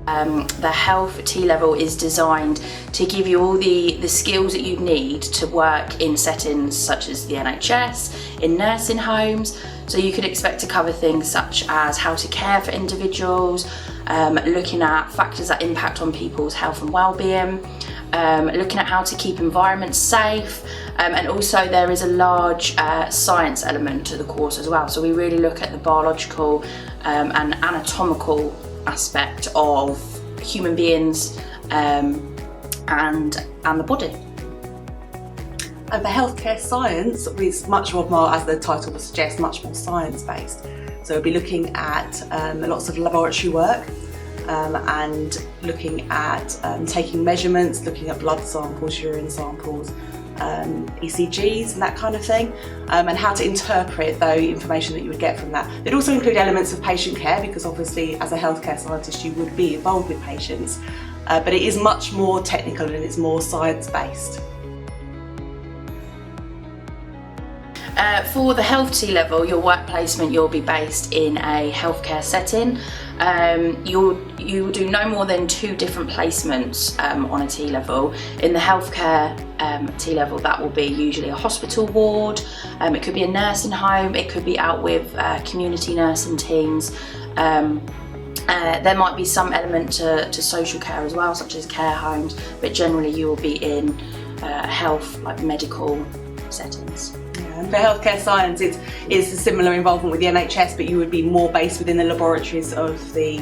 The health T-level is designed to give you all the skills that you need to work in settings such as the NHS, in nursing homes. So you could expect to cover things such as how to care for individuals, looking at factors that impact on people's health and well-being, looking at how to keep environments safe, and also there is a large science element to the course as well. So we really look at the biological and anatomical aspect of human beings and the body. And for healthcare science, it's much more, as the title would suggest, much more science-based. So we'll be looking at lots of laboratory work and looking at taking measurements, looking at blood samples, urine samples, ECGs and that kind of thing, and how to interpret the information that you would get from that. It'd also include elements of patient care, because obviously as a healthcare scientist you would be involved with patients, but it is much more technical and it's more science-based. For the health T-level, your work placement, you'll be based in a healthcare setting. You do no more than 2 different placements on a T-level. In the healthcare T-level, that will be usually a hospital ward, it could be a nursing home, it could be out with community nursing teams. There might be some element to social care as well, such as care homes, but generally you will be in health, like medical settings. And for healthcare science, it is a similar involvement with the NHS, but you would be more based within the laboratories of the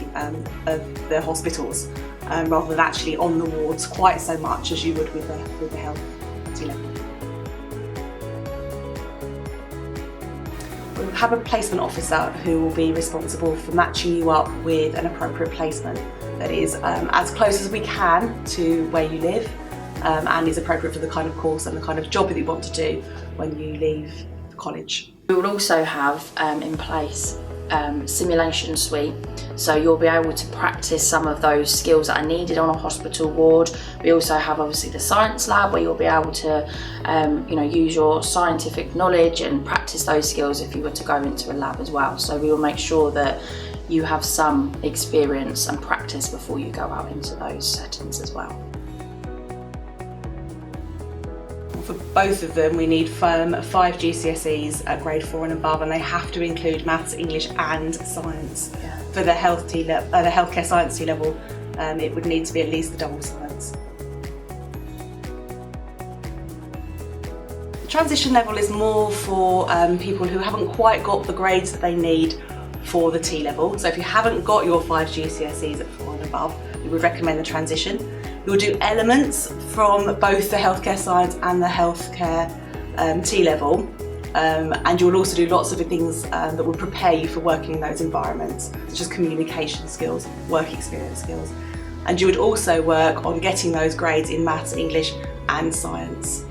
hospitals, rather than actually on the wards quite so much as you would with the health T-level. We'll have a placement officer who will be responsible for matching you up with an appropriate placement that is as close as we can to where you live, and is appropriate for the kind of course and the kind of job that you want to do when you leave college. We will also have in place simulation suite, so you'll be able to practice some of those skills that are needed on a hospital ward. We also have obviously the science lab, where you'll be able to use your scientific knowledge and practice those skills if you were to go into a lab as well. So we will make sure that you have some experience and practice before you go out into those settings as well. For both of them we need 5 GCSEs at grade 4 and above, and they have to include maths, English and science. Yeah. For the healthcare science T-level, it would need to be at least the double science. The transition level is more for people who haven't quite got the grades that they need for the T-level. So if you haven't got your 5 GCSEs at 4 and above, we would recommend the transition. You'll do elements from both the healthcare science and the healthcare T-level, and you'll also do lots of things that will prepare you for working in those environments, such as communication skills, work experience skills, and you would also work on getting those grades in maths, English and science.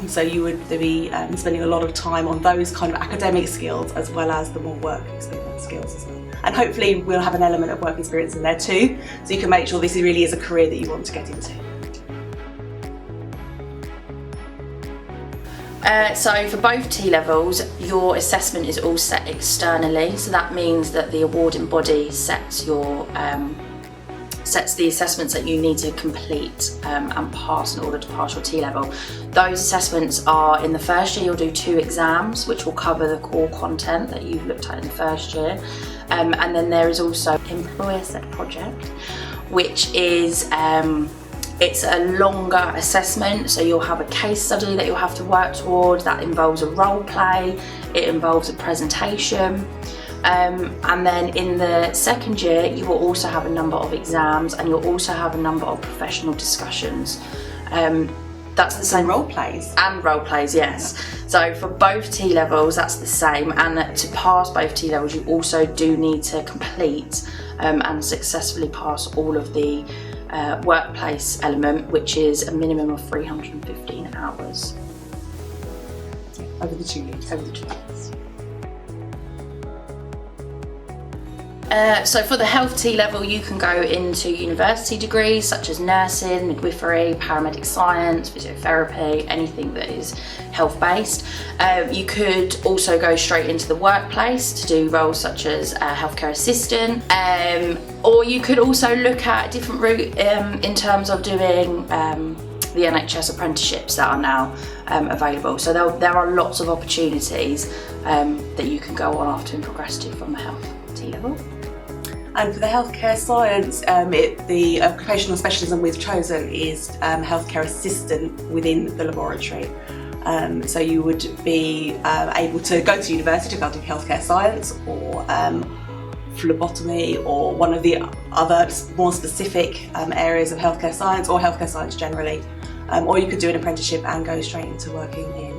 So you would be spending a lot of time on those kind of academic skills as well as the more work experience skills as well. And hopefully we'll have an element of work experience in there too, so you can make sure this really is a career that you want to get into. So for both T-levels, your assessment is all set externally, so that means that the awarding body sets the assessments that you need to complete and pass in order to pass your T-level. Those assessments are, in the first year you'll do 2 exams which will cover the core content that you've looked at in the first year, and then there is also employer-set project, which is it's a longer assessment, so you'll have a case study that you'll have to work towards that involves a role play, it involves a presentation. And then in the second year you will also have a number of exams, and you'll also have a number of professional discussions. That's the same. Role plays. And role plays, yes. So for both T-levels that's the same, and to pass both T-levels you also do need to complete and successfully pass all of the workplace element, which is a minimum of 315 hours. Over the 2 years. Over the 2 years. So for the health T level, you can go into university degrees such as nursing, midwifery, paramedic science, physiotherapy, anything that is health based. You could also go straight into the workplace to do roles such as a healthcare assistant, or you could also look at a different route in terms of doing the NHS apprenticeships that are now available. So there are lots of opportunities that you can go on after and progress to from the health T level. And for the healthcare science, the occupational specialism we've chosen is healthcare assistant within the laboratory. So you would be able to go to university to go to healthcare science or phlebotomy or one of the other more specific areas of healthcare science or healthcare science generally. Or you could do an apprenticeship and go straight into working in